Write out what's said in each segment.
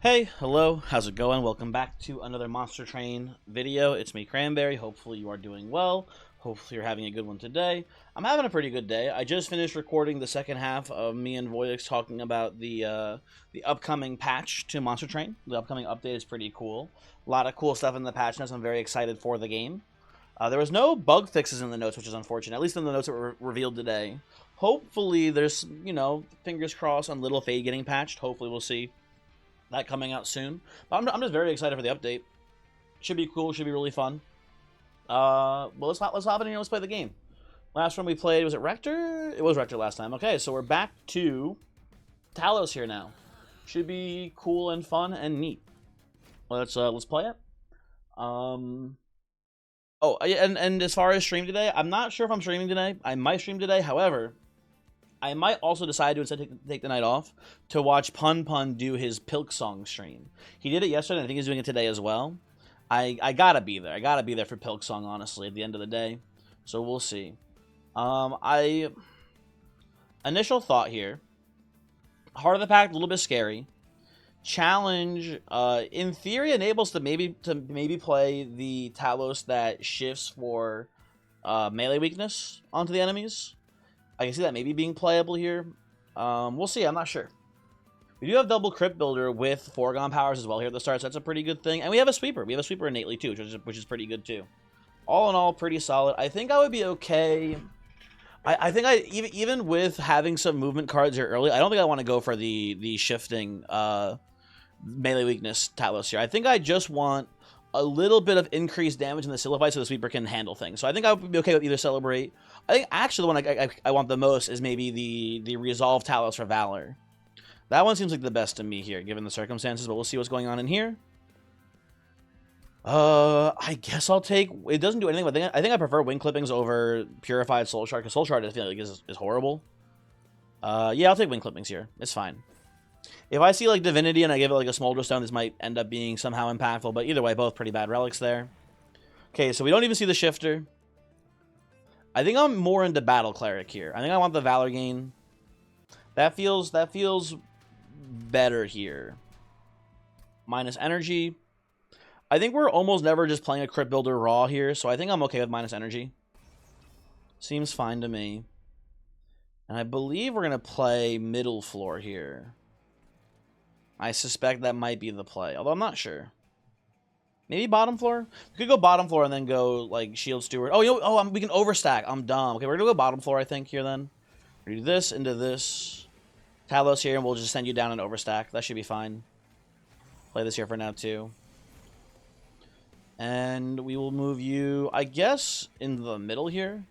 Hey, hello, how's it going? Welcome back to another Monster Train video. It's me, Cranberry. Hopefully you are doing well. Hopefully you're having a good one today. I'm having a pretty good day. I just finished recording the second half of me and Voyix talking about the upcoming patch to Monster Train. The upcoming update is pretty cool. A lot of cool stuff in the patch notes. I'm very excited for the game. There was no bug fixes in the notes, which is unfortunate, at least in the notes that were revealed today. Hopefully there's, fingers crossed on Little Fade getting patched. Hopefully we'll see that coming out soon. But I'm just very excited for the update. Should be cool. Should be really fun. Well, let's hop in here. Let's play the game. Last one we played, was it Rector? It was Rector last time. Okay, so we're back to Talos here now. Should be cool and fun and neat. Let's play it. Oh, and as far as stream today, I'm not sure if I'm streaming today. I might stream today. However, I might also decide to instead take the night off to watch Pun Pun do his Pilk Song stream. He did it yesterday, and I think he's doing it today as well. I gotta be there. I gotta be there for Pilk Song, honestly, at the end of the day. So we'll see. Initial thought here. Heart of the Pack, a little bit scary. Challenge, in theory, enables to maybe play the Talos that shifts for melee weakness onto the enemies. I can see that maybe being playable here. We'll see. I'm not sure. We do have double Crypt Builder with Foregone powers as well here at the start, so that's a pretty good thing. And we have a Sweeper. We have a Sweeper innately too, which is pretty good too. All in all, pretty solid. I think I would be okay. I think even with having some movement cards here early, I don't think I want to go for the shifting melee weakness Talos here. I think I just want a little bit of increased damage in the cilophyte so the Sweeper can handle things. So I think I would be okay with either Celebrate. I think actually the one I want the most is maybe the Resolve Talos for Valor. That one seems like the best to me here, given the circumstances, but we'll see what's going on in here. I guess I'll take... It doesn't do anything, but I think I prefer Wing Clippings over Purified Soul Shard, because Soul Shard I feel like is horrible. Yeah, I'll take Wing Clippings here. It's fine. If I see like Divinity and I give it like a Smolder Stone, this might end up being somehow impactful, but either way, both pretty bad relics there. Okay, so we don't even see the Shifter. I think I'm more into Battle Cleric here. I think I want the Valor gain. That feels better here. Minus energy. I think we're almost never just playing a Crypt Builder raw here, so I think I'm okay with minus energy. Seems fine to me. And I believe we're going to play middle floor here. I suspect that might be the play, although I'm not sure. Maybe bottom floor? We could go bottom floor and then go, like, Shield Steward. Oh, we can overstack. I'm dumb. Okay, we're going to go bottom floor, I think, here then. We do this into this. Talos here, and we'll just send you down and overstack. That should be fine. Play this here for now, too. And we will move you, I guess, in the middle here.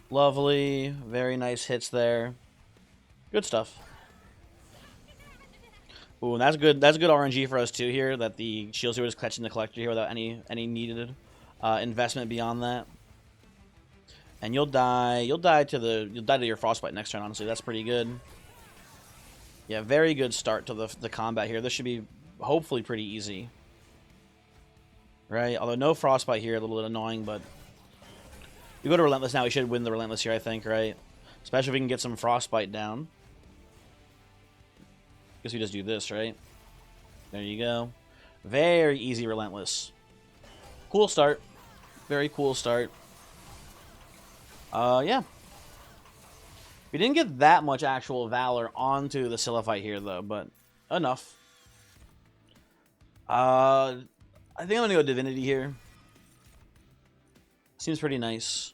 Lovely. Very nice hits there. Good stuff. Ooh, and that's good. That's good RNG for us too here. That the Shield Steward is catching the Collector here without any needed investment beyond that. And you'll die. You'll die to your Frostbite next turn. Honestly, that's pretty good. Yeah, very good start to the combat here. This should be hopefully pretty easy. Right? Although no Frostbite here, a little bit annoying, but we go to Relentless now. We should win the Relentless here, I think. Right? Especially if we can get some Frostbite down. Guess we just do this, right? There you go. Very easy Relentless. Cool start. Very cool start. Yeah. We didn't get that much actual Valor onto the Cilophyte here, though, but enough. I think I'm going to go Divinity here. Seems pretty nice.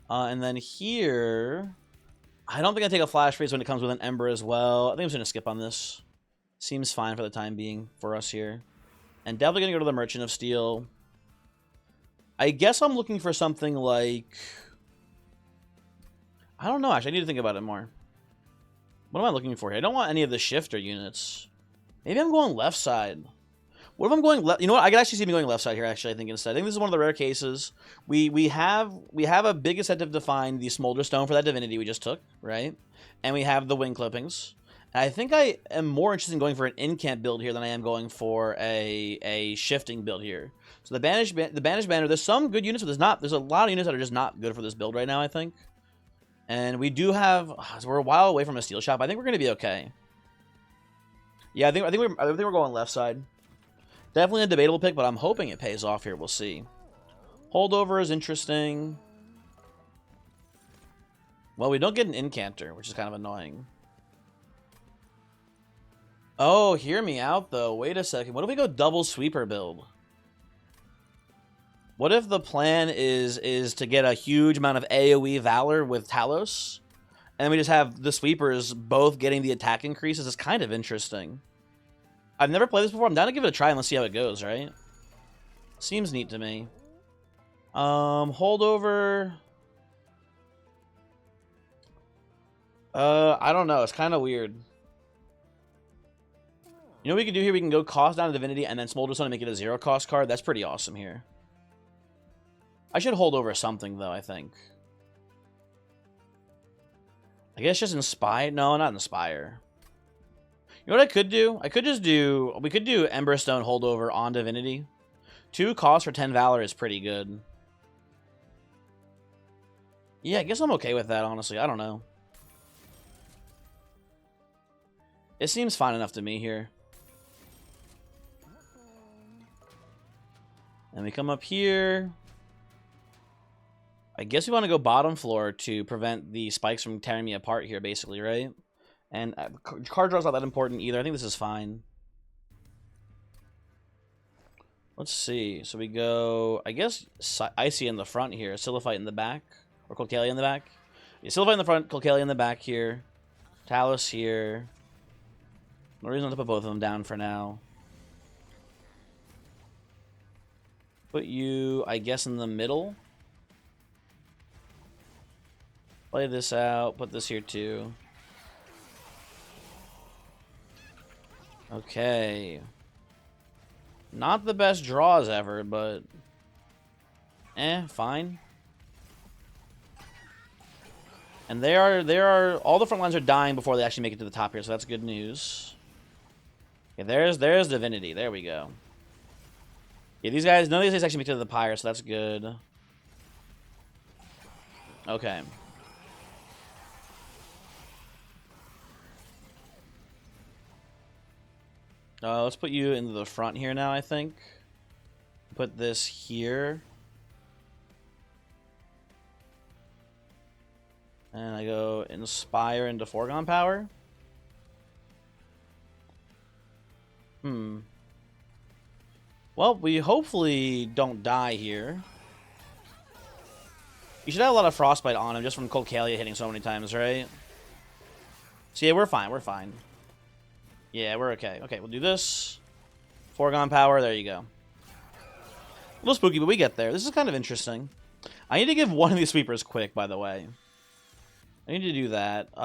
And then here... I don't think I take a Flash Freeze when it comes with an Ember as well. I think I'm just going to skip on this. Seems fine for the time being for us here. And definitely going to go to the Merchant of Steel. I guess I'm looking for something like... I don't know, actually. I need to think about it more. What am I looking for here? I don't want any of the Shifter units. Maybe I'm going left side. What if I'm going left? You know what? I could actually see me going left side here, actually, I think, instead. I think this is one of the rare cases. We have a big incentive to find the Smolder Stone for that Divinity we just took, right? And we have the Wing Clippings. And I think I am more interested in going for an in-camp build here than I am going for a shifting build here. So the Banished Banner, there's some good units, but there's a lot of units that are just not good for this build right now, I think. And we do have... So we're a while away from a Steel Shop. I think we're going to be okay. Yeah, I think we're going left side. Definitely a debatable pick, but I'm hoping it pays off here. We'll see. Holdover is interesting. Well, we don't get an incanter, which is kind of annoying. Oh, hear me out, though. Wait a second. What if we go double sweeper build? What if the plan is to get a huge amount of AoE Valor with Talos, and we just have the sweepers both getting the attack increases? It's kind of interesting. I've never played this before. I'm down to give it a try and let's see how it goes, right? Seems neat to me. Holdover. I don't know. It's kind of weird. You know what we can do here? We can go cost down to Divinity and then Smolder Stone and make it a 0 cost card. That's pretty awesome here. I should hold over something, though, I think. I guess just Inspire. No, not Inspire. You know what I could do? I could just do... We could do Emberstone holdover on Divinity. 2 cost for 10 Valor is pretty good. Yeah, I guess I'm okay with that, honestly. I don't know. It seems fine enough to me here. And we come up here. I guess we want to go bottom floor to prevent the spikes from tearing me apart here, basically, right? And card draw's not that important either. I think this is fine. Let's see. So we go, I guess, Icy in the front here. Cilophyte in the back. Or Cocalea in the back. Yeah, Cilophyte in the front, Cocalea in the back here. Talos here. No reason to put both of them down for now. Put you, I guess, in the middle. Play this out. Put this here too. Okay. Not the best draws ever, but... fine. And they are... All the front lines are dying before they actually make it to the top here, so that's good news. Okay, there's Divinity. There we go. Yeah, these guys... None of these guys actually make it to the Pyre, so that's good. Okay. Let's put you into the front here now, I think. Put this here. And I go Inspire into Foregone Power. Well, we hopefully don't die here. You should have a lot of Frostbite on him just from Cocalea hitting so many times, right? So yeah, we're fine, we're fine. Yeah, we're okay. Okay, we'll do this. Foregone Power, there you go. A little spooky, but we get there. This is kind of interesting. I need to give one of these sweepers quick, by the way. I need to do that.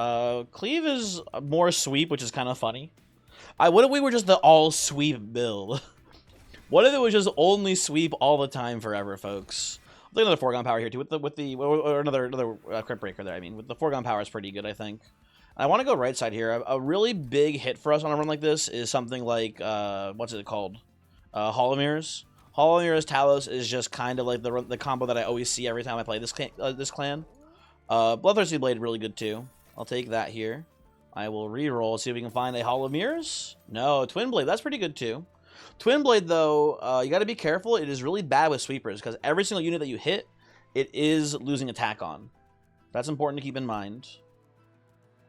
Cleave is more sweep, which is kind of funny. What if we were just the all-sweep build? What if it was just only sweep all the time forever, folks? I'll take another Foregone Power here, too, or another Crypt Breaker there, I mean. With the Foregone Power is pretty good, I think. I want to go right side here. A really big hit for us on a run like this is something like, what's it called? Hall of Mirrors. Hall of Mirrors Talos is just kind of like the combo that I always see every time I play this clan. Bloodthirsty Blade, really good too. I'll take that here. I will re-roll, see if we can find a Hall of Mirrors. No, Twin Blade, that's pretty good too. Twin Blade, though, you got to be careful. It is really bad with sweepers, because every single unit that you hit, it is losing attack on. That's important to keep in mind.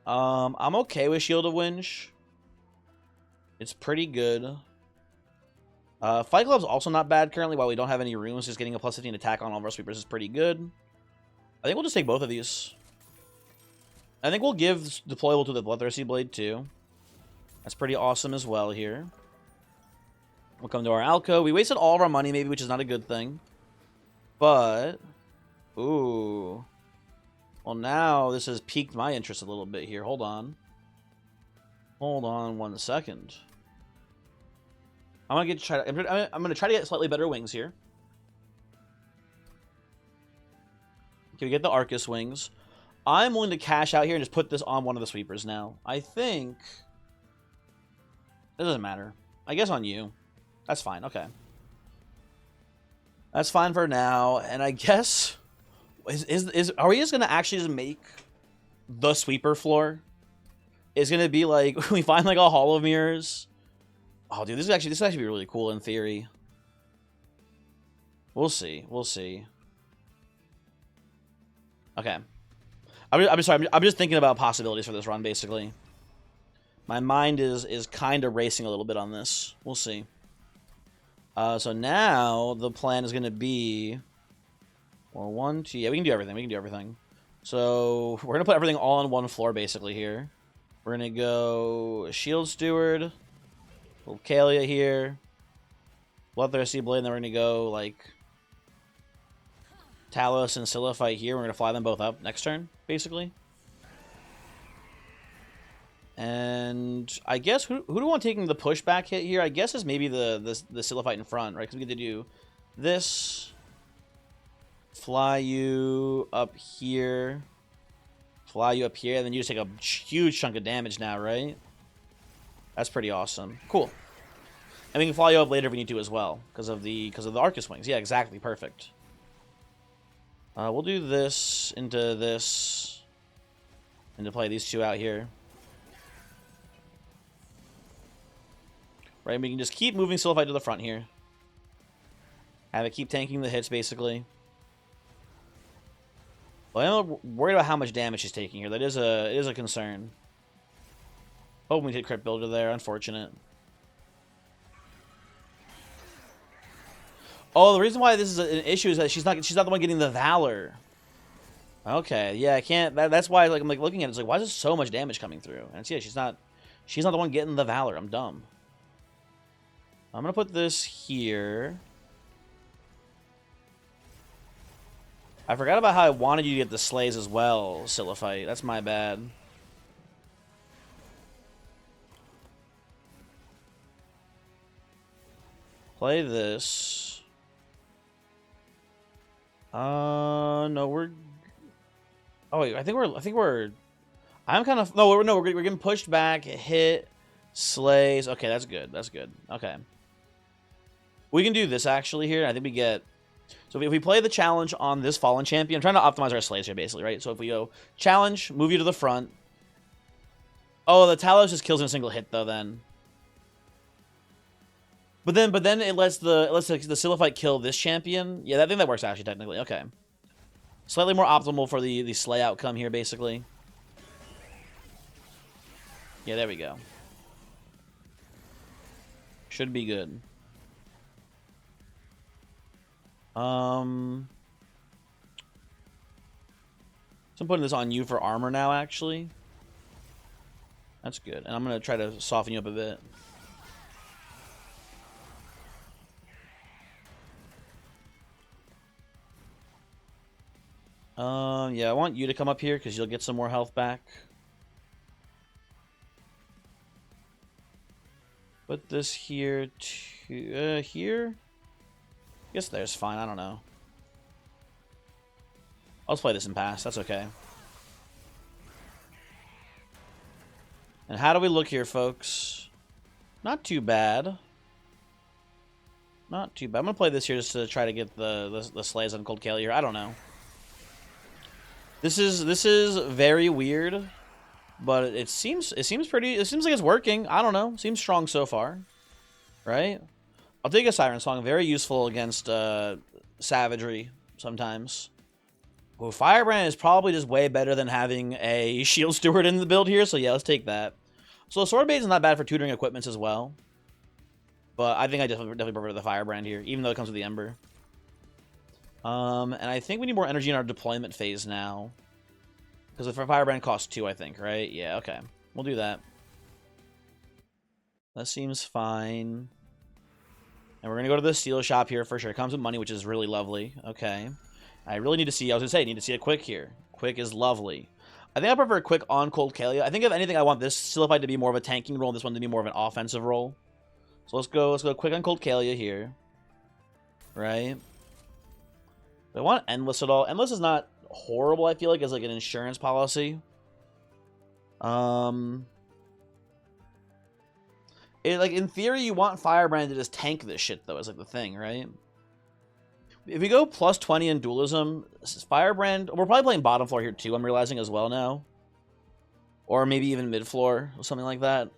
I'm okay with Shield of Winch. It's pretty good. Fight Club's also not bad currently, while we don't have any runes. Just getting a plus 15 attack on all of our sweepers is pretty good. I think we'll just take both of these. I think we'll give deployable to the Bloodthirsty Blade, too. That's pretty awesome as well here. We'll come to our Alco. We wasted all of our money, maybe, which is not a good thing. But... Ooh... Well, now this has piqued my interest a little bit here. Hold on. Hold on 1 second. I'm gonna try to get slightly better wings here. Okay, we get the Arcus wings. I'm willing to cash out here and just put this on one of the sweepers now. I think it doesn't matter. I guess on you. That's fine. Okay. That's fine for now. And I guess. Are we just gonna actually just make the sweeper floor? It's gonna be like we find like a Hall of Mirrors, Oh, dude, this is actually be really cool in theory. We'll see. We'll see. Okay. I'm sorry. I'm just thinking about possibilities for this run, basically. My mind is kind of racing a little bit on this. We'll see. So now the plan is going to be... Well, 1, 2... Yeah, we can do everything. We can do everything. So we're going to put everything all on one floor, basically, here. We're going to go Shield Steward, little Kalia here, Bloodthirsty Blade, and then we're going to go, like, Talos and Cilophyte here. We're going to fly them both up next turn, basically. And I guess, who do we want taking the pushback hit here? I guess is maybe the Cilophyte in front, right? Because we get to do this, fly you up here, fly you up here, and then you just take a huge chunk of damage now, right? That's pretty awesome. Cool. And we can fly you up later if we need to as well, because of the Arcus Wings. Yeah, exactly. Perfect. We'll do this into this, and to play these two out here. Right, we can just keep moving Cilophyte to the front here. Have it keep tanking the hits, basically. Well, I'm worried about how much damage she's taking here. That is a concern. Hoping we hit Crypt Builder there. Unfortunate. Oh, the reason why this is an issue is that she's not the one getting the Valor. Okay, yeah, I can't. That's why, like, I'm like looking at it. It's like, why is there so much damage coming through? And it's, yeah, she's not the one getting the Valor. I'm dumb. I'm gonna put this here. I forgot about how I wanted you to get the Slays as well, Cilophyte. That's my bad. Play this. No, we're... Oh, wait, I think we're... I'm kind of... No, we're getting pushed back, hit, Slays. Okay, that's good. That's good. Okay. We can do this, actually, here. I think we get... So if we play the challenge on this Fallen Champion, I'm trying to optimize our Slays here, basically, right? So if we go challenge, move you to the front. Oh, the Talos just kills in a single hit, though, then. But then it lets the Cilophyte kill this champion. Yeah, I think that works, actually, technically. Okay. Slightly more optimal for the Slay outcome here, basically. Yeah, there we go. Should be good. So I'm putting this on you for armor now, actually. That's good. And I'm going to try to soften you up a bit. Yeah, I want you to come up here because you'll get some more health back. Put this here to here. I guess there's fine. I don't know. I'll just play this and pass. That's okay. And how do we look here, folks? Not too bad. Not too bad. I'm gonna play this here just to try to get the Slays on Cold Kalia here. I don't know. This is very weird, but it seems like it's working. I don't know. Seems strong so far, right? I'll take a Siren Song. Very useful against savagery sometimes. Well, Firebrand is probably just way better than having a Shield Steward in the build here, so yeah, let's take that. So Sword Bait is not bad for tutoring equipments as well. But I think I definitely prefer the Firebrand here, even though it comes with the Ember. And I think we need more energy in our deployment phase now. Because the Firebrand costs 2, I think, right? Yeah, okay. We'll do that. That seems fine. And we're going to go to the steel shop here for sure. It comes with money, which is really lovely. Okay. I really need to see... I was going to say, I need to see a Quick here. Quick is lovely. I think I prefer Quick on Cold Kalia. I think if anything, I want this Cilophyte to be more of a tanking role and this one to be more of an offensive role. So let's go Quick on Cold Kalia here. Right? Do I want Endless at all? Endless is not horrible, I feel like, as like an insurance policy. Like, in theory, you want Firebrand to just tank this shit, though, is like the thing, right? If we go plus 20 in Dualism, Firebrand... We're probably playing bottom floor here, too, I'm realizing as well now. Or maybe even mid floor, or something like that.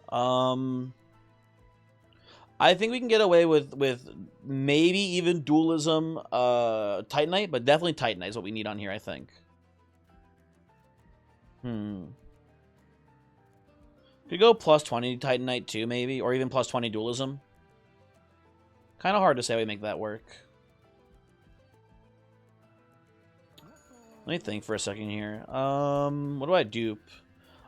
I think we can get away with maybe even dualism, Titanite, but definitely Titanite is what we need on here, I think. Could go plus 20 Titanite too, maybe, or even plus 20 dualism. Kind of hard to say how we make that work. Let me think for a second here. What do I dupe?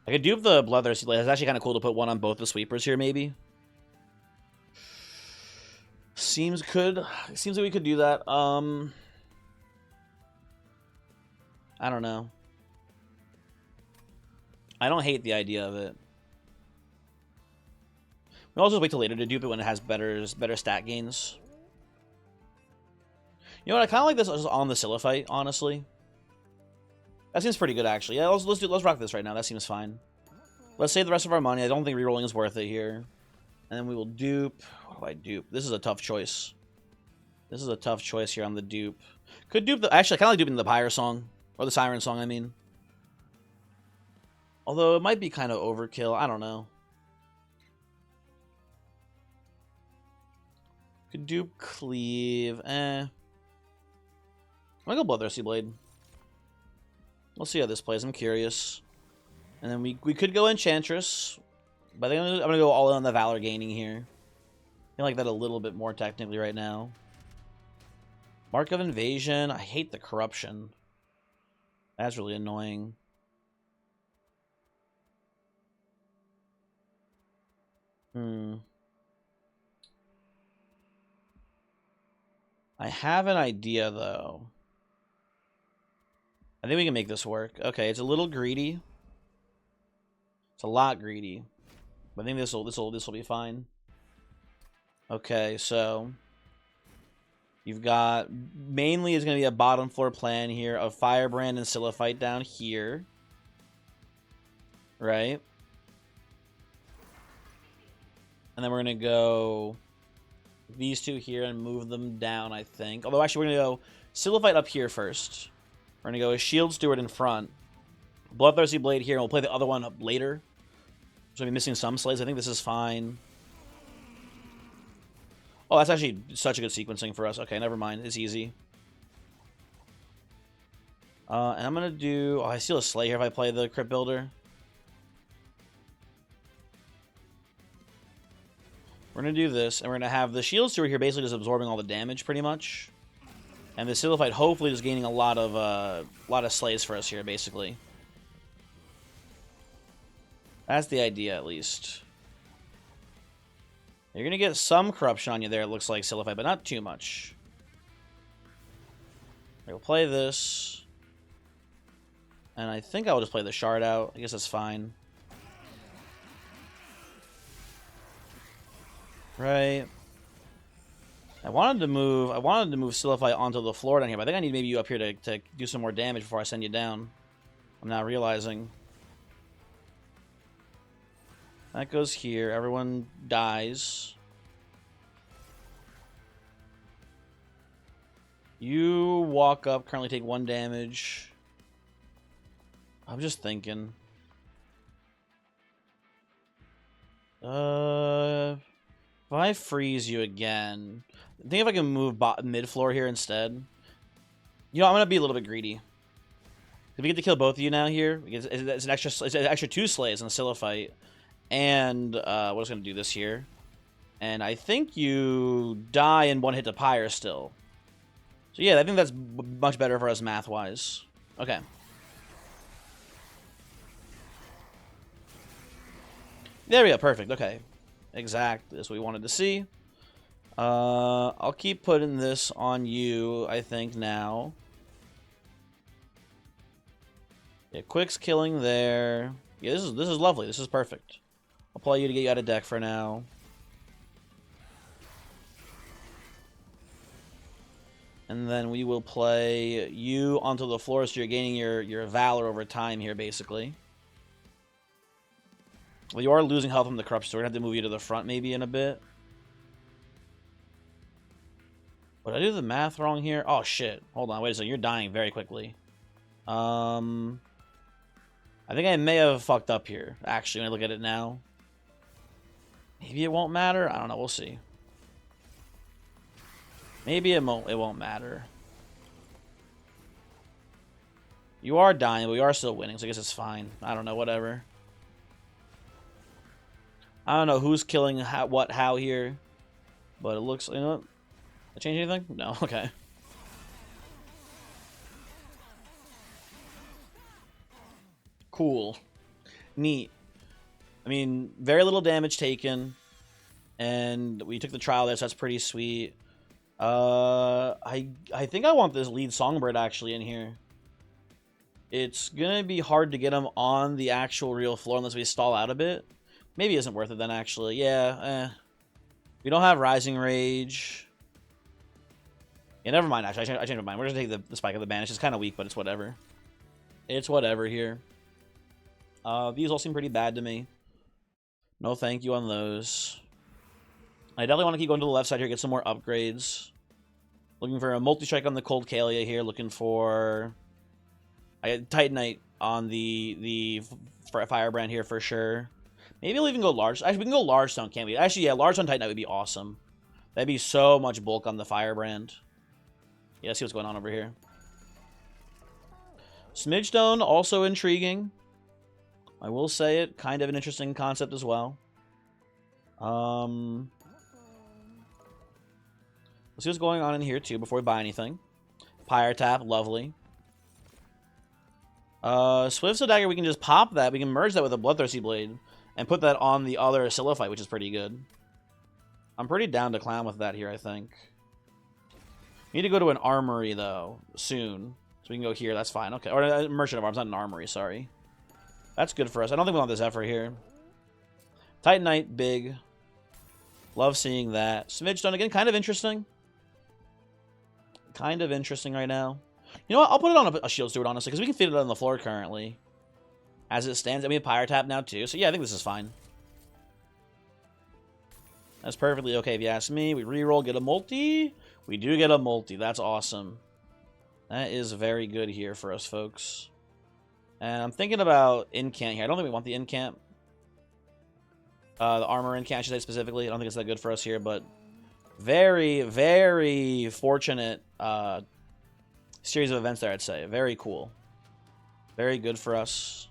I could dupe the Bloodthirsty Blade. It's actually kind of cool to put one on both the sweepers here, maybe. Seems like we could do that. I don't know. I don't hate the idea of it. We'll also just wait till later to dupe it when it has better stat gains. You know what? I kind of like this on the Cilophyte, honestly. That seems pretty good, actually. Yeah, let's rock this right now. That seems fine. Let's save the rest of our money. I don't think rerolling is worth it here. And then we will dupe. What do I dupe? This is a tough choice. This is a tough choice here on the dupe. Could dupe the... Actually, I kind of like duping the Pyre song. Or the Siren song, I mean. Although, it might be kind of overkill. I don't know. Could dupe Cleave. I'm gonna go Bloodthirsty Blade. We'll see how this plays. I'm curious. And then we could go Enchantress. But I think I'm gonna go all in on the Valor gaining here. I like that a little bit more technically right now. Mark of Invasion. I hate the corruption. That's really annoying. I have an idea, though. I think we can make this work. Okay, it's a little greedy. It's a lot greedy. But I think this will be fine. Okay, so you've got mainly is going to be a bottom floor plan here of Firebrand and Cilophyte down here, right? And then we're going to go these two here and move them down, I think. Although actually we're going to go Cilophyte up here first. We're going to go a Shield Steward in front, Bloodthirsty Blade here, and we'll play the other one up later. So we'll be missing some slays. I think this is fine. Oh, that's actually such a good sequencing for us. Okay, never mind. It's easy. And I'm going to do... Oh, I steal a Slay here if I play the Crypt Builder. We're going to do this, and we're going to have the Shield Steward here basically just absorbing all the damage, pretty much. And the Cilophyte hopefully just gaining a lot of slays for us here, basically. That's the idea, at least. You're going to get some corruption on you there, it looks like, Cilophyte, but not too much. We'll play this. And I think I will just play the Shard out. I guess that's fine. Right. I wanted to move Cilophyte onto the floor down here, but I think I need maybe you up here to do some more damage before I send you down. I'm now realizing. That goes here. Everyone dies. You walk up, currently take 1 damage. I'm just thinking. If I freeze you again, I think if I can move mid floor here instead. You know, I'm gonna be a little bit greedy. If we get to kill both of you now here, it's an extra 2 slays in the Cilophyte. And we're just gonna do this here. And I think you die in 1 hit to Pyre still. So yeah, I think that's much better for us math-wise. Okay. There we go, perfect, okay. Exactly, that's what we wanted to see. I'll keep putting this on you, I think, now. Yeah, Quick's killing there. Yeah, this is lovely, this is perfect. I'll play you to get you out of deck for now. And then we will play you onto the floor, so you're gaining your Valor over time here, basically. Well, you are losing health from the corruption, so we're going to have to move you to the front maybe in a bit. Did I do the math wrong here? Oh, shit. Hold on, wait a second. You're dying very quickly. I think I may have fucked up here, actually, when I look at it now. Maybe it won't matter? I don't know. We'll see. Maybe it won't matter. You are dying, but we are still winning, so I guess it's fine. I don't know, whatever. I don't know who's killing how here, but it looks, you know what? Did I change anything? No, okay. Cool. Neat. I mean, very little damage taken, and we took the trial there, so that's pretty sweet. I think I want this lead songbird actually in here. It's gonna be hard to get him on the actual real floor unless we stall out a bit. Maybe it isn't worth it then, actually. Yeah, we don't have Rising Rage. Yeah, never mind, actually. I changed my mind. We're gonna take the Spike of the Banish. It's kind of weak, but it's whatever. It's whatever here. These all seem pretty bad to me. No thank you on those. I definitely want to keep going to the left side here, get some more upgrades. Looking for a multi-strike on the Cold Kalia here. Looking for... I get Titanite on the Firebrand here for sure. Maybe we'll even go large. Actually, we can go large stone, can't we? Actually, yeah, large stone Titanite would be awesome. That'd be so much bulk on the Firebrand. Yeah, let's see what's going on over here. Smidgestone, also intriguing. I will say it. Kind of an interesting concept as well. Let's see what's going on in here, too, before we buy anything. Pyre Tap, lovely. Swift Soul Dagger, we can just pop that. We can merge that with a Bloodthirsty Blade and put that on the other Cilophyte, which is pretty good. I'm pretty down to clown with that here, I think. We need to go to an armory, though, soon. So we can go here, that's fine. Okay, or a Merchant of Arms, not an armory, sorry. That's good for us. I don't think we want this effort here. Titanite, big. Love seeing that. Smidgestone, again, kind of interesting. Kind of interesting right now. You know what? I'll put it on a Shield Steward, honestly, because we can fit it on the floor currently. As it stands. And we have Pyre Tap now, too. So, yeah, I think this is fine. That's perfectly okay if you ask me. We reroll, get a multi. We do get a multi. That's awesome. That is very good here for us, folks. And I'm thinking about incant here. I don't think we want the incant. The armor incant, I should say specifically. I don't think it's that good for us here, but very, very fortunate series of events there, I'd say. Very cool. Very good for us.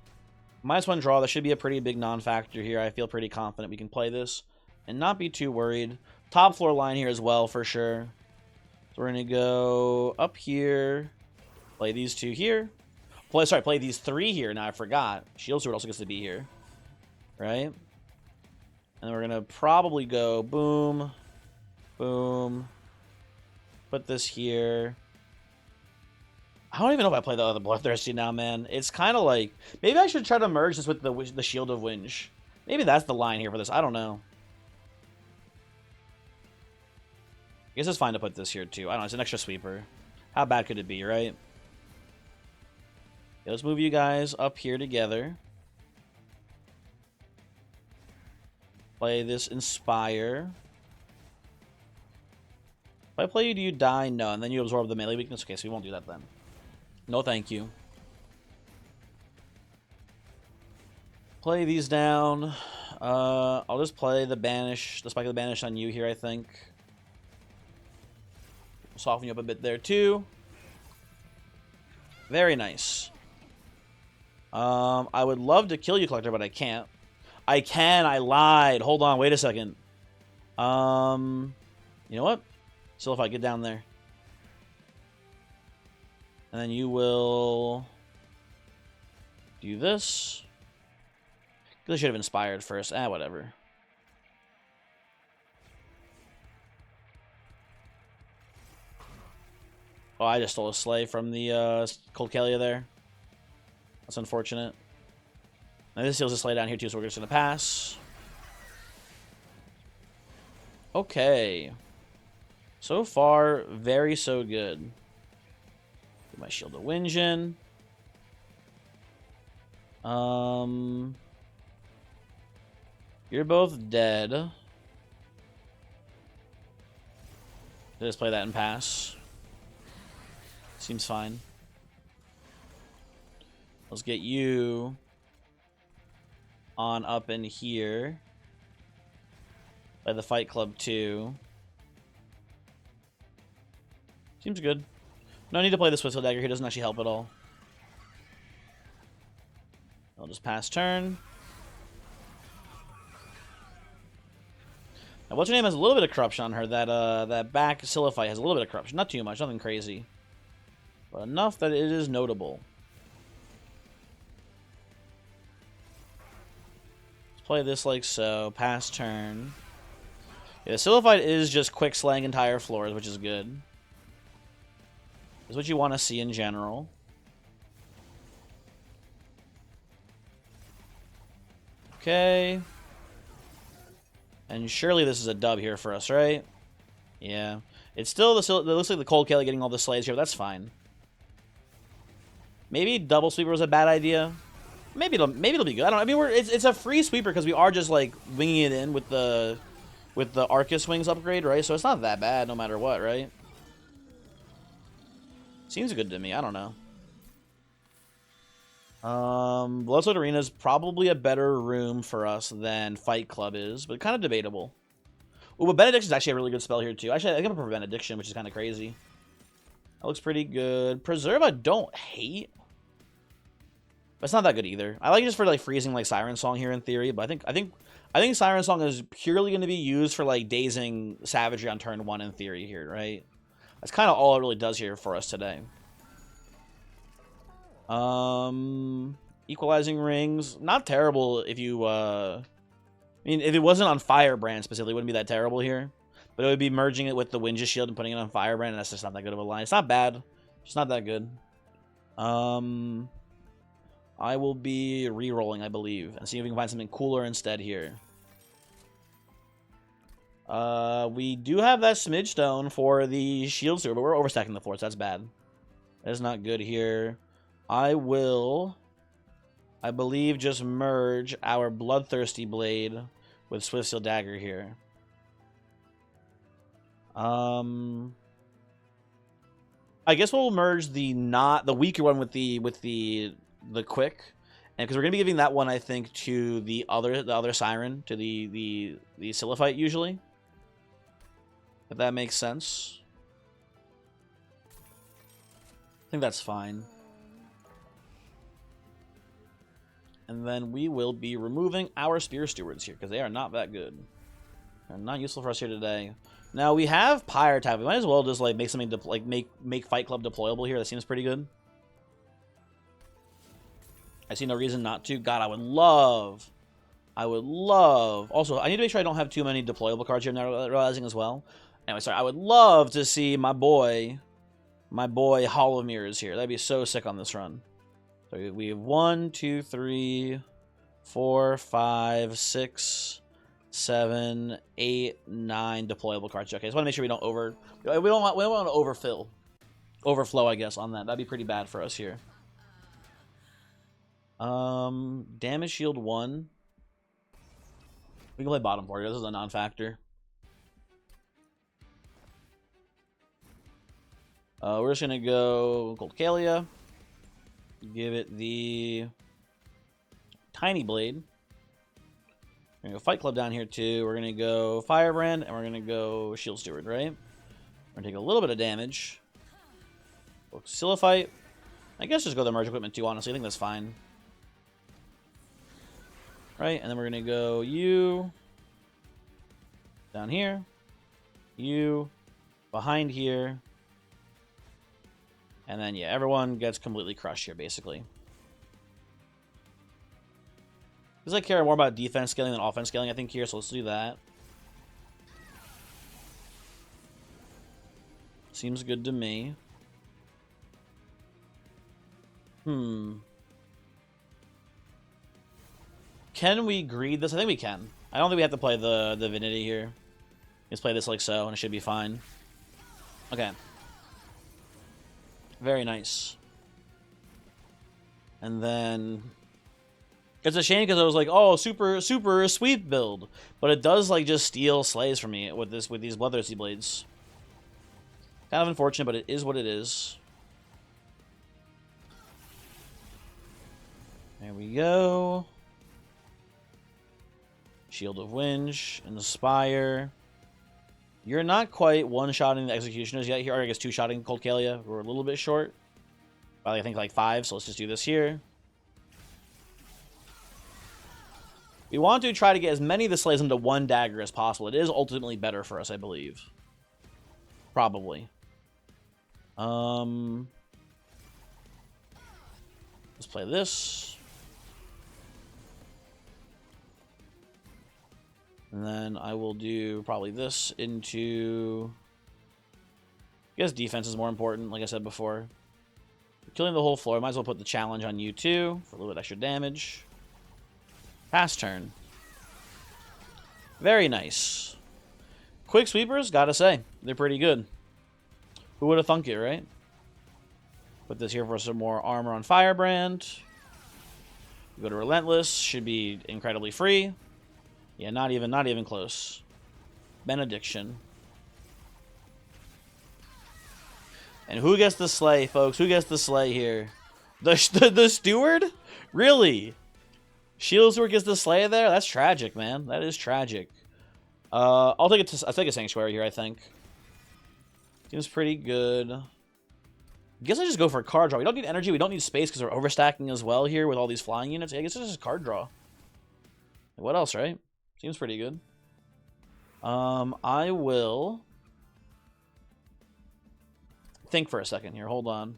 -1 draw. That should be a pretty big non-factor here. I feel pretty confident we can play this and not be too worried. Top floor line here as well, for sure. So we're going to go up here. Play these two here. Play these three here. Now I forgot. Shield Sword also gets to be here. Right? And then we're going to probably go boom, boom. Put this here. I don't even know if I play the other Bloodthirsty now, man. It's kind of like... Maybe I should try to merge this with the Shield of Winge. Maybe that's the line here for this. I don't know. I guess it's fine to put this here, too. I don't know. It's an extra sweeper. How bad could it be, right? Okay, let's move you guys up here together. Play this Inspire. If I play you, do you die? No. And then you absorb the melee weakness? Okay, so we won't do that then. No, thank you. Play these down. I'll just play the Spike of the Banish on you here, I think. Soften you up a bit there, too. Very nice. I would love to kill you, Collector, but I can't. I can. I lied. Hold on. Wait a second. You know what? Cilophyte, get down there. And then you will do this. I should have inspired first. Whatever. Oh, I just stole a Slay from the Cold Kalia there. That's unfortunate. Now this seals a Slay down here too, so we're just going to pass. Okay. So far, very so good. Get my Shield of Winge in. You're both dead. Just play that and pass. Seems fine. Let's get you on up in here. Play the Fight Club too. Seems good. No need to play the Swift Dagger here. Doesn't actually help at all. I'll just pass turn. Now, what's her name has a little bit of corruption on her. That back cilophyte has a little bit of corruption. Not too much. Nothing crazy. But enough that it is notable. Let's play this like so. Pass turn. Yeah, the cilophyte is just quick slaying entire floors, which is good. Is what you want to see in general. Okay. And surely this is a dub here for us, right? Yeah. It's still it looks like the Cold Kelly getting all the slays here, but that's fine. Maybe double sweeper was a bad idea. Maybe it'll be good. I mean, it's a free sweeper because we are just like winging it in with the Arcus Wings upgrade, right? So it's not that bad no matter what, right? Seems good to me. I don't know. Bloodslide Arena is probably a better room for us than Fight Club is, but kind of debatable. Ooh, but Benediction is actually a really good spell here, too. Actually, I think I prefer Benediction, which is kind of crazy. That looks pretty good. Preserve, I don't hate. But it's not that good either. I like it just for, like, freezing, like, Siren Song here in theory, but I think Siren Song is purely going to be used for, like, dazing Savagery on turn 1 in theory here, right? That's kind of all it really does here for us today. Equalizing Rings, not terrible if you, I mean, if it wasn't on Firebrand specifically, it wouldn't be that terrible here. But it would be merging it with the Winja Shield and putting it on Firebrand, and that's just not that good of a line. It's not bad, just not that good. I will be re-rolling, I believe, and see if we can find something cooler instead here. We do have that Smidge Stone for the Shield Sewer, but we're overstacking the fort, so that's bad. That is not good here. I will, I believe, just merge our Bloodthirsty Blade with Swiftsteel Dagger here. I guess we'll merge the weaker one with the quick, and because we're gonna be giving that one, I think, to the other Siren, to the Cilophyte usually. If that makes sense. I think that's fine. And then we will be removing our Spear Stewards here, because they are not that good. They're not useful for us here today. Now, we have Pyre Tap. We might as well just, like, make something, like, make Fight Club deployable here. That seems pretty good. I see no reason not to. God, I would love... Also, I need to make sure I don't have too many deployable cards here, now realizing as well. Anyway, sorry. I would love to see my boy Hall of Mirrors here. That'd be so sick on this run. So we have 1, 2, 3, 4, 5, 6, 7, 8, 9 deployable cards. Okay, just want to make sure we don't want to overflow, I guess, on that. That'd be pretty bad for us here. Damage shield 1. We can play bottom 4. This is a non-factor. We're just gonna go Gold Kalia. Give it the Tiny Blade. We're gonna go Fight Club down here too. We're gonna go Firebrand, and we're gonna go Shield Steward, right? We're gonna take a little bit of damage. Cilophyte. I guess just go the Merge Equipment too, honestly. I think that's fine. Right, and then we're gonna go you down here. You behind here. And then, yeah, everyone gets completely crushed here, basically. Because I care more about defense scaling than offense scaling, I think, here, so let's do that. Seems good to me. Can we greed this? I think we can. I don't think we have to play the Divinity here. Let's play this like so, and it should be fine. Okay. Very nice. And then it's a shame because I was like, oh, super sweep build, but it does like just steal slays from me with these Bloodthirsty Blades. Kind of unfortunate, but it is what it is. There we go. Shield of Winch, Inspire. You're not quite one-shotting the Executioners yet here. Or I guess two-shotting Cold Kalia. We're a little bit short. Probably, I think, like 5, so let's just do this here. We want to try to get as many of the slays into one dagger as possible. It is ultimately better for us, I believe. Probably. Let's play this. And then I will do probably this into... I guess defense is more important, like I said before. Killing the whole floor. Might as well put the challenge on you too for a little bit extra damage. Pass turn. Very nice. Quick sweepers, gotta say, they're pretty good. Who would have thunk it, right? Put this here for some more armor on Firebrand. Go to Relentless, should be incredibly free. Yeah, not even close. Benediction. And who gets the slay, folks? Who gets the slay here? The steward? Really? Shield Steward gets the slay there? That's tragic, man. That is tragic. I'll take a Sanctuary here, I think. Seems pretty good. I guess I just go for a card draw. We don't need energy. We don't need space because we're overstacking as well here with all these flying units. I guess it's just card draw. What else, right? Seems pretty good. I will think for a second here. Hold on.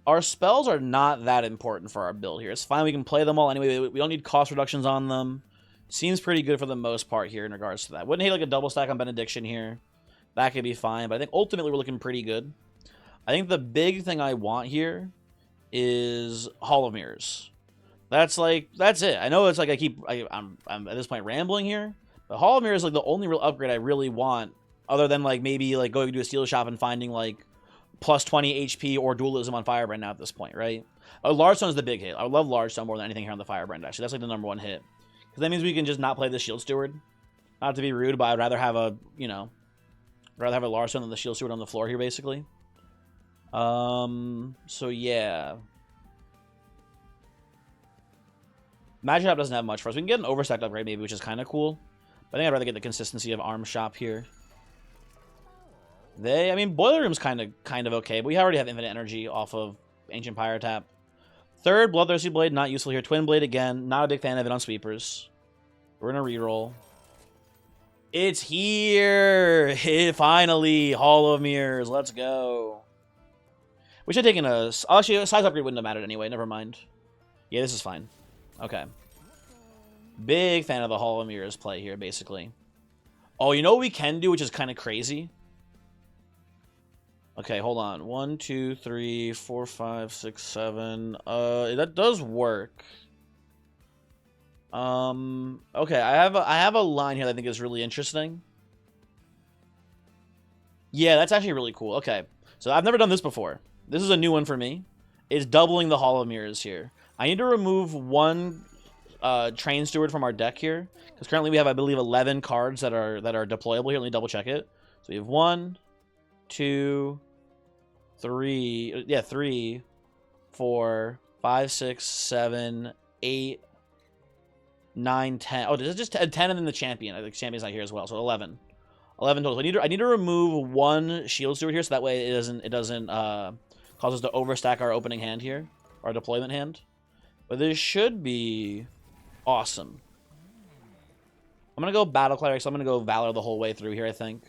Our spells are not that important for our build here. It's fine. We can play them all anyway. We don't need cost reductions on them. Seems pretty good for the most part here in regards to that. Wouldn't hate like a double stack on Benediction here. That could be fine. But I think ultimately we're looking pretty good. I think the big thing I want here is Hall of Mirrors. That's it. I know it's like I'm at this point rambling here. But Hall of Mirrors is like the only real upgrade I really want. Other than like maybe like going to a steel shop and finding like plus 20 HP or dualism on Firebrand now at this point, right? Large Stone is the big hit. I would love Large Stone more than anything here on the Firebrand, actually. That's like the #1 hit. Because that means we can just not play the Shield Steward. Not to be rude, but I'd rather have a, rather have a Large Stone than the Shield Steward on the floor here, basically. So yeah. Magic Shop doesn't have much for us. We can get an Overstacked upgrade maybe, which is kind of cool. But I think I'd rather get the consistency of Arm Shop here. I mean, Boiler Room's kind of okay, but we already have infinite energy off of Ancient Pyre Tap. Third, Bloodthirsty Blade, not useful here. Twin Blade again, not a big fan of it on sweepers. We're gonna reroll. It's here! Finally! Hall of Mirrors, let's go. We should have taken a... Actually, a size upgrade wouldn't have mattered anyway, never mind. Yeah, this is fine. Okay. Big fan of the Hall of Mirrors play here, basically. Oh, you know what we can do, which is kind of crazy? Okay, hold on. 1, 2, 3, 4, 5, 6, 7. That does work. Okay, I have a line here that I think is really interesting. Yeah, that's actually really cool. Okay, so I've never done this before. This is a new one for me. It's doubling the Hall of Mirrors here. I need to remove one Train Steward from our deck here because currently we have, I believe, 11 cards that are deployable here. Let me double check it. So we have 1, 2, 3, yeah, 3, 4, 5, 6, 7, 8, 9, 10. Oh, there's just 10 and then the champion. I think champion's not here as well, so 11. 11 total. So I need to remove one Shield Steward here so that way it doesn't cause us to overstack our opening hand here, our deployment hand. But this should be awesome. I'm gonna go Battle Cleric, so I'm gonna go Valor the whole way through here, I think.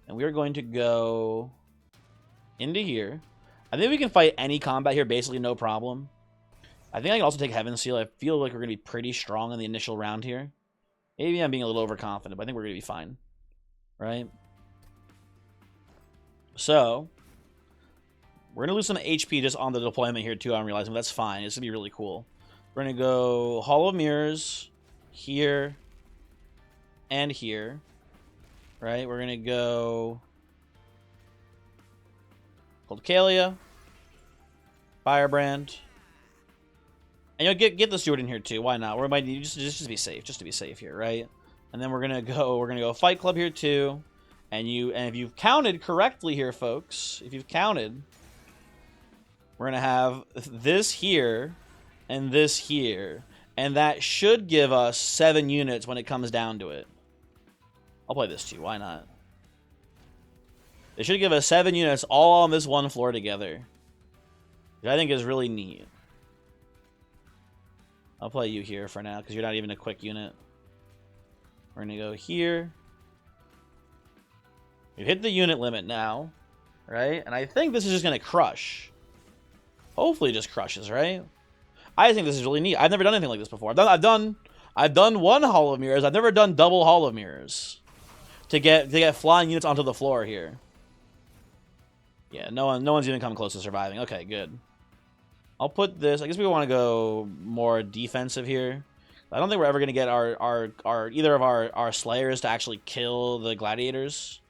And we are going to go into here. I think we can fight any combat here, basically no problem. I think I can also take Heaven Seal. I feel like we're going to be pretty strong in the initial round here. Maybe I'm being a little overconfident, but I think we're going to be fine. Right? So, we're going to lose some HP just on the deployment here too, I'm realizing, but that's fine. It's going to be really cool. We're going to go Hall of Mirrors here and here. Right? We're going to go Cold Kalia, Firebrand, and you'll get the Steward in here too. Why not? We might need just to be safe, just to be safe here, right? And then we're gonna go Fight Club here too, and if you've counted correctly here, folks, if you've counted, we're gonna have this here and this here, and that should give us 7 units when it comes down to it. I'll play this too. Why not? They should give us 7 units all on this one floor together. Which I think is really neat. I'll play you here for now, because you're not even a quick unit. We're going to go here. We've hit the unit limit now, right? And I think this is just going to crush. Hopefully it just crushes, right? I think this is really neat. I've never done anything like this before. I've done one Hall of Mirrors. I've never done double Hall of Mirrors. To get flying units onto the floor here. Yeah, no one's even come close to surviving. Okay, good. I'll put this. I guess we want to go more defensive here. I don't think we're ever going to get either of our slayers to actually kill the gladiators.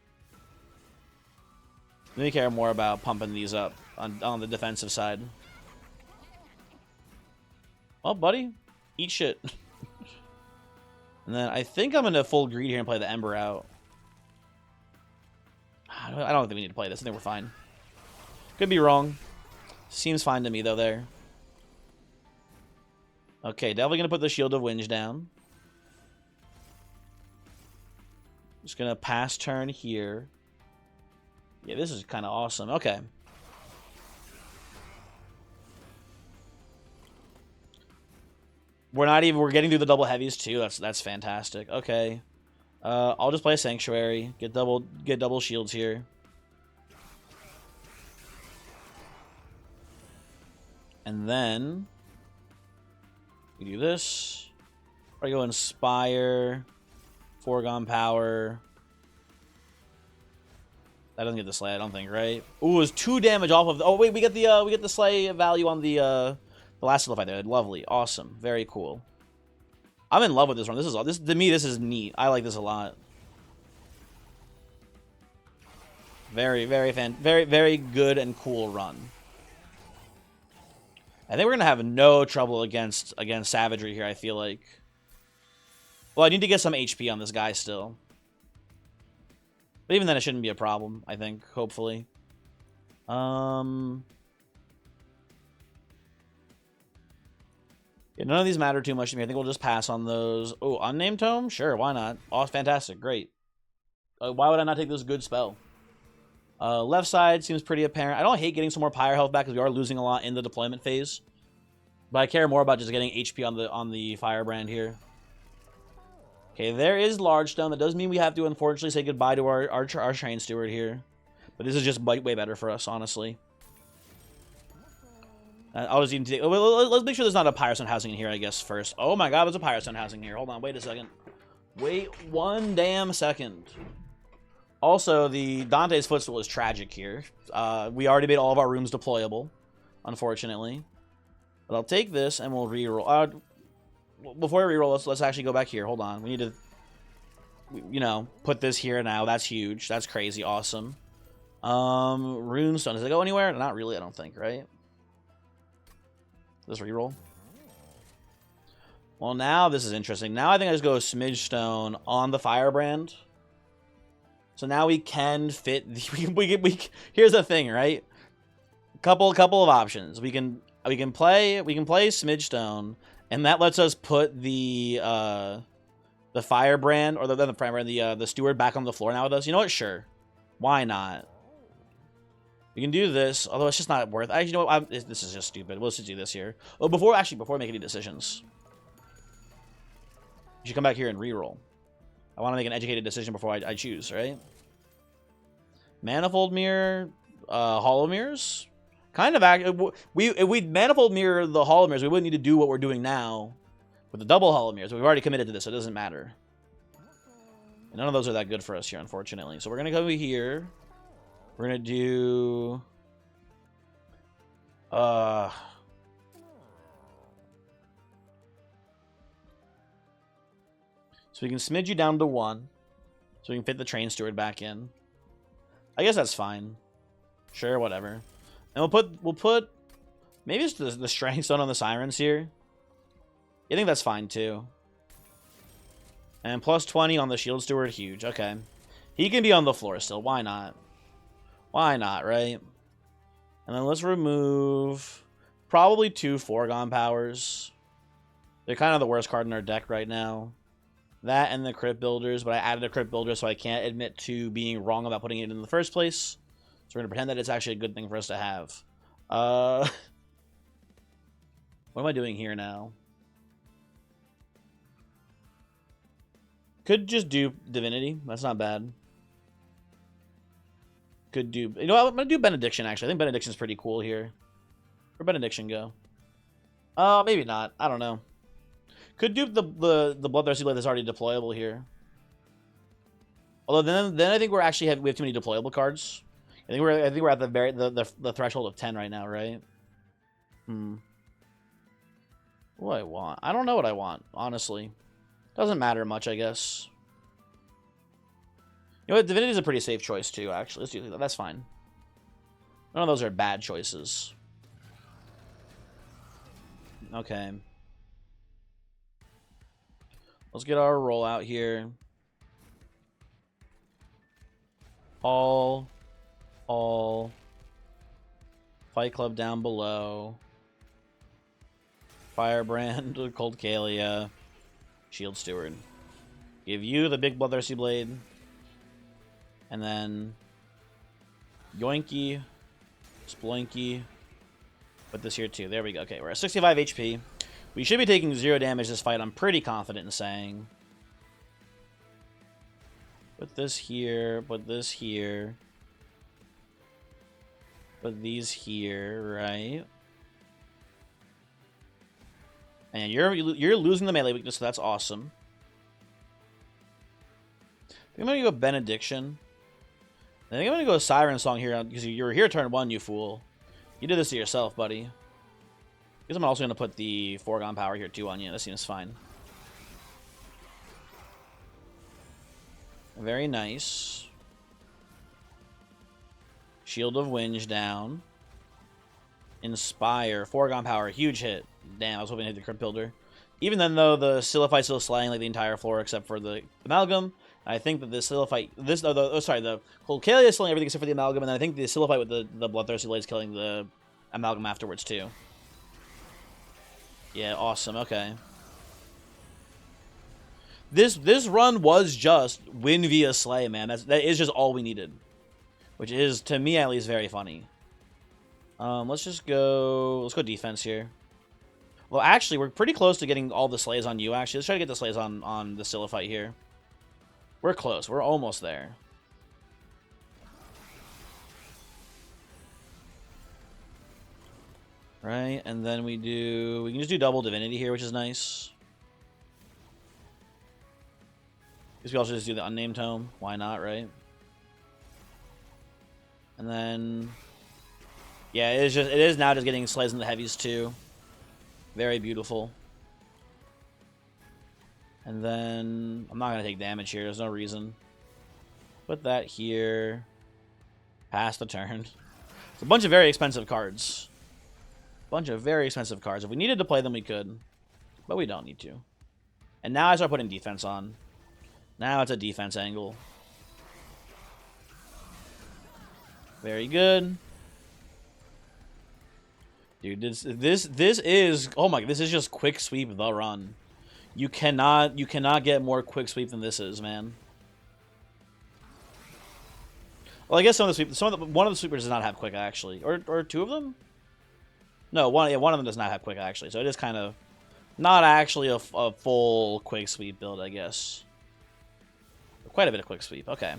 We care more about pumping these up on the defensive side. Well, buddy, eat shit. And then I think I'm going to full greed here and play the Ember out. I don't think we need to play this. I think we're fine. Could be wrong. Seems fine to me, though, there. Okay, definitely going to put the Shield of Winds down. Just going to pass turn here. Yeah, this is kind of awesome. Okay. We're getting through the double heavies, too. That's fantastic. Okay. I'll just play a Sanctuary. Get double shields here. And then we do this. I go Inspire, Foregone Power. That doesn't get the slay, I don't think, right? Ooh, it's 2 damage off of. Oh wait, we get the slay value on the last cilophyte there. Lovely, awesome, very cool. I'm in love with this run. This to me, this is neat. I like this a lot. Very good and cool run. I think we're gonna have no trouble against savagery here. I feel like. Well, I need to get some HP on this guy still. But even then, it shouldn't be a problem, I think, hopefully. Yeah, none of these matter too much to me. I think we'll just pass on those. Oh, Unnamed Tome? Sure, why not? Oh, fantastic, great. Why would I not take this good spell? Left side seems pretty apparent. I don't hate getting some more Pyre health back because we are losing a lot in the deployment phase. But I care more about just getting HP on the Firebrand here. Okay, there is Large Stone. That does mean we have to, unfortunately, say goodbye to our Train Steward here. But this is just way better for us, honestly. I'll just even take... Let's make sure there's not a Pyrostone housing in here, I guess, first. Oh my god, there's a Pyrostone housing here. Hold on, wait a second. Wait 1 damn second. Also, the Dante's Footstool is tragic here. We already made all of our rooms deployable, unfortunately. But I'll take this and we'll reroll. Before we reroll, let's actually go back here. Hold on. We need to, you know, put this here now. That's huge. That's crazy. Awesome. Runestone. Does it go anywhere? Not really, I don't think, right? Let's reroll. Well, now this is interesting. Now I think I just go Smidge Stone on the Firebrand. So now we can fit. Here's the thing, right? Couple of options. We can play Smidge Stone, and that lets us put the Firebrand or the Steward back on the floor now with us. You know what? Sure, why not? We can do this, although it's just not worth. Actually, you know what? This is just stupid. We'll just do this here. Oh, before we make any decisions, you should come back here and reroll. I want to make an educated decision before I choose, right? Manifold Mirror, Hollow Mirrors. Kind of if we Manifold Mirror the Hollow Mirrors, we wouldn't need to do what we're doing now with the double Hollow Mirrors. We've already committed to this, so it doesn't matter. And none of those are that good for us here, unfortunately. So we're gonna go here. We're gonna do. So we can smidge you down to 1. So we can fit the Train Steward back in. I guess that's fine. Sure, whatever. And we'll put maybe it's the Strength Stone on the Sirens here. I think that's fine too. And plus 20 on the Shield Steward, huge. Okay. He can be on the floor still. Why not? Why not, right? And then let's remove probably 2 Foregone Powers. They're kind of the worst card in our deck right now. That and the crypt builders, but I added a crypt builder, so I can't admit to being wrong about putting it in the first place. So we're going to pretend that it's actually a good thing for us to have. What am I doing here now? Could just do Divinity. That's not bad. Could do... You know what? I'm going to do Benediction, actually. I think Benediction's pretty cool here. Where'd Benediction go? Maybe not. I don't know. Could do the Bloodthirsty Blade that's already deployable here. Although then I think we have too many deployable cards. I think we're at the threshold of 10 right now, right? What do I want? I don't know what I want, honestly. Doesn't matter much, I guess. You know what? Divinity is a pretty safe choice too, actually. Let's do that. That's fine. None of those are bad choices. Okay. Let's get our roll out here. All. Fight Club down below. Firebrand, Cold Kalia. Shield Steward. Give you the big Bloodthirsty Blade. And then Yoinky. Sploinky. Put this here too. There we go. Okay, we're at 65 HP. We should be taking 0 damage this fight, I'm pretty confident in saying. Put this here, put this here. Put these here, right? And you're losing the melee weakness, so that's awesome. I think I'm gonna go Benediction. I think I'm gonna go Siren Song here because you were here turn 1, you fool. You did this to yourself, buddy. Because I'm also gonna put the Foregone Power here too on you. That seems fine. Very nice. Shield of Winge down. Inspire. Foregone Power. Huge hit. Damn, I was hoping to hit the Crypt Builder. Even then, though, the Cilophyte's still slaying like the entire floor except for the Amalgam. I think that the Cilophyte... the Cold Kalia is slaying everything except for the Amalgam, and then I think the Cilophyte with the Bloodthirsty Blade is killing the Amalgam afterwards, too. Yeah, awesome. Okay. This run was just win via slay, man. That is just all we needed. Which is, to me at least, very funny. Let's go defense here. Well, actually, we're pretty close to getting all the slays on you, actually. Let's try to get the slays on the Cilophyte here. We're close. We're almost there. Right, and then we can just do double Divinity here, which is nice. Because we also just do the Unnamed Tome. Why not, right? And then... yeah, it is now just getting slays in the heavies, too. Very beautiful. And then... I'm not going to take damage here. There's no reason. Put that here. Pass the turn. It's a bunch of very expensive cards. Bunch of very expensive cards. If we needed to play them, we could. But we don't need to. And now I start putting defense on. Now it's a defense angle. Very good. Dude, this is... oh my... this is just quick sweep the run. You cannot get more quick sweep than this is, man. Well, I guess one of the sweepers does not have quick, actually. Or two of them? No, one of them does not have quick, actually. So it is kind of not actually a full quick sweep build, I guess. Quite a bit of quick sweep. Okay.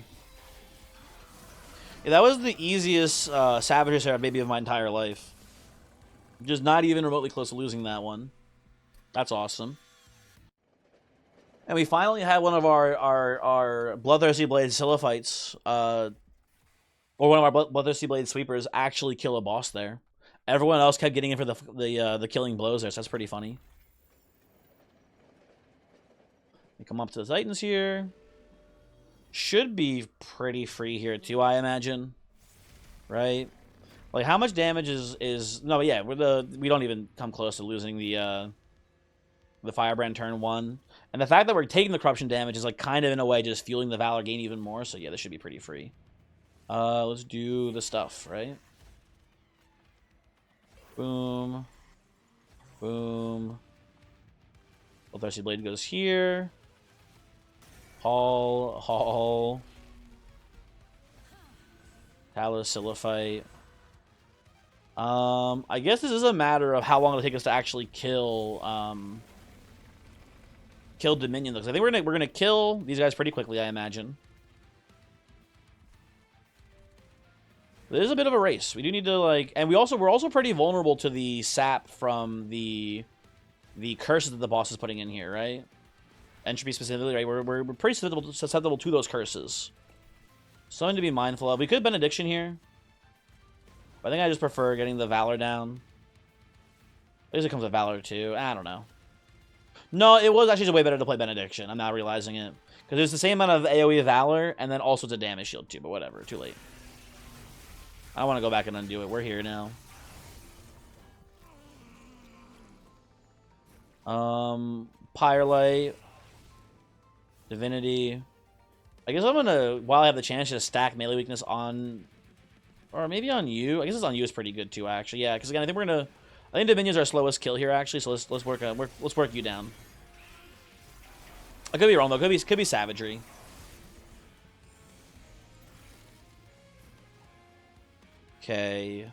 Yeah, that was the easiest Savager Seraph maybe of my entire life. Just not even remotely close to losing that one. That's awesome. And we finally had one of our Bloodthirsty Blade Cilophytes, or one of our Bloodthirsty Blade Sweepers actually kill a boss there. Everyone else kept getting in for the killing blows there, so that's pretty funny. We come up to the Titans here. Should be pretty free here too, I imagine. Right? Like, how much damage is... no, yeah, we don't even come close to losing the Firebrand turn 1. And the fact that we're taking the corruption damage is, like, kind of in a way just fueling the Valor gain even more. So yeah, this should be pretty free. Let's do the stuff, right? Boom. Boom. Bloodthirsty Blade goes here. Haul. Talus, cilophyte. I guess this is a matter of how long it'll take us to actually kill Dominion, though. 'Cause I think we're gonna kill these guys pretty quickly, I imagine. There's a bit of a race. We do need to, like, and we're also pretty vulnerable to the sap from the curses that the boss is putting in here, right? Entropy specifically, right? We're pretty susceptible to those curses. Something to be mindful of. We could Benediction here. But I think I just prefer getting the Valor down. At least it comes with Valor too. I don't know. No, it was actually way better to play Benediction. I'm now realizing it. Because it's the same amount of AoE Valor, and then also it's a damage shield too, but whatever. Too late. I don't want to go back and undo it. We're here now. Pyrelite. Divinity. I guess I'm gonna, while I have the chance, just stack melee weakness on, or maybe on you. I guess it's on you is pretty good too, actually. Yeah, because again, I think Dominion's our slowest kill here, actually. So let's work you down. I could be wrong though. Could be savagery. Okay,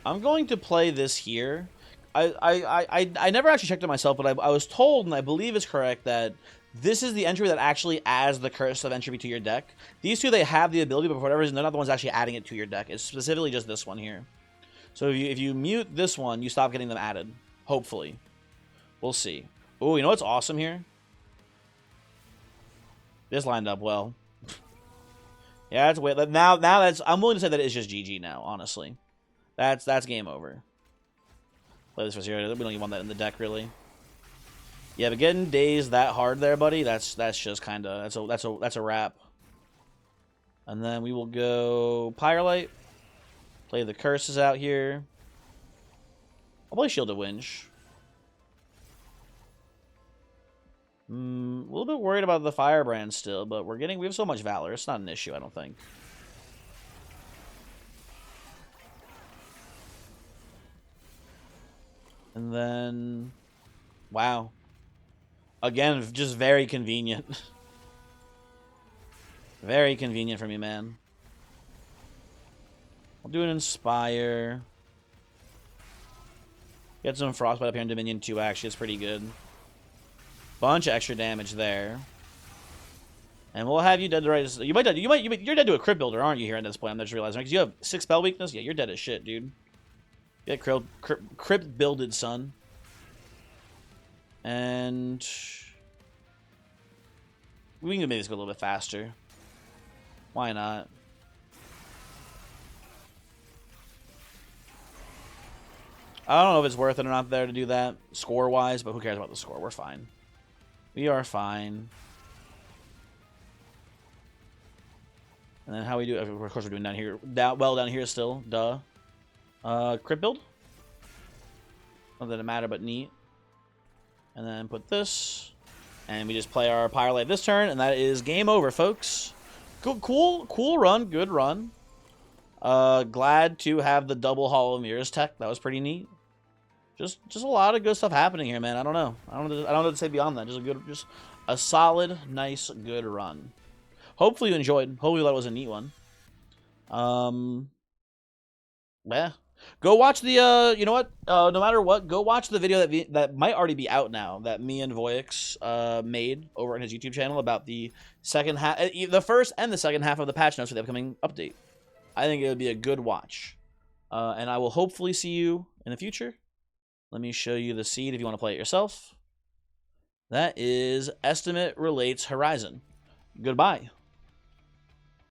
I'm going to play this here. I never actually checked it myself, but I was told, and I believe it's correct, that this is the entry that actually adds the Curse of Entropy to your deck. These two, they have the ability, but for whatever reason, they're not the ones actually adding it to your deck. It's specifically just this one here. So if you mute this one, you stop getting them added. Hopefully. We'll see. Oh, you know what's awesome here? This lined up well. Yeah, that's weird. Now that's, I'm willing to say that it's just GG now, honestly. That's game over. Play this for zero. We don't even want that in the deck, really. Yeah, but getting dazed that hard there, buddy, that's just kind of, that's a wrap. And then we will go Pyrelite. Play the curses out here. I'll play Shield of Winch. A little bit worried about the Firebrand still, but we have so much Valor. It's not an issue, I don't think. And then, wow. Again, just very convenient. Very convenient for me, man. I'll do an Inspire. Get some Frostbite up here in Dominion too, actually. It's pretty good. Bunch of extra damage there. And we'll have you dead to right. You're dead to a crit builder, aren't you, here at this point? I'm just realizing. Because you have 6 spell weakness? Yeah, you're dead as shit, dude. Get crypt builded, son. And we can make this go a little bit faster. Why not? I don't know if it's worth it or not there to do that score-wise, but who cares about the score? We're fine. We are fine. And then how we do? Of course, we're doing down here. Down here still. Duh. Crit build. Not that it matter, but neat. And then put this, and we just play our Pyrelite this turn, and that is game over, folks. Cool run, good run. Glad to have the double Hollow Mirrors tech. That was pretty neat. Just a lot of good stuff happening here, man. I don't know what to say beyond that. Just a solid, nice, good run. Hopefully you enjoyed. Hopefully that was a neat one. Yeah. Go watch the, you know what? No matter what, go watch the video that might already be out now that me and Voyix made over on his YouTube channel about the second half, the first and the second half of the patch notes for the upcoming update. I think it would be a good watch. And I will hopefully see you in the future. Let me show you the seed if you want to play it yourself. That is Estimate Relates Horizon. Goodbye.